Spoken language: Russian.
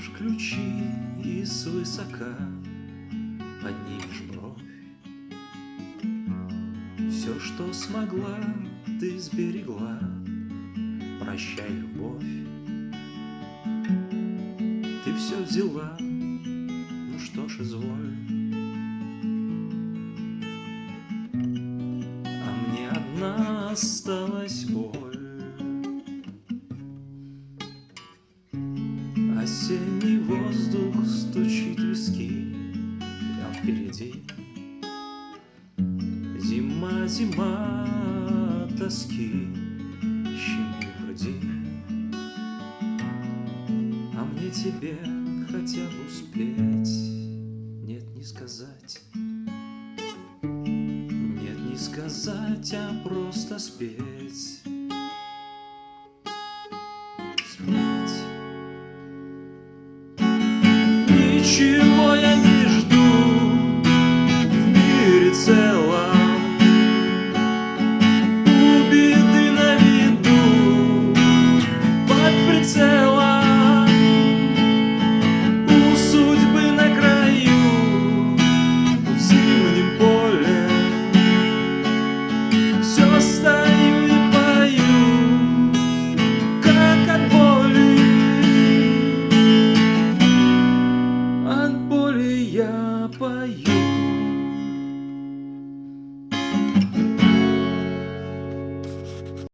Возьмешь ключи и свысока поднимешь бровь. Все, что смогла, ты сберегла. Прощай, любовь. Ты все взяла, ну что ж, изволь. А мне одна осталась боль. Осенний воздух стучит в виски, а впереди зима, зима тоски щемит в груди. А мне тебе хотя бы успеть, нет, не сказать. Нет, не сказать, а просто спеть.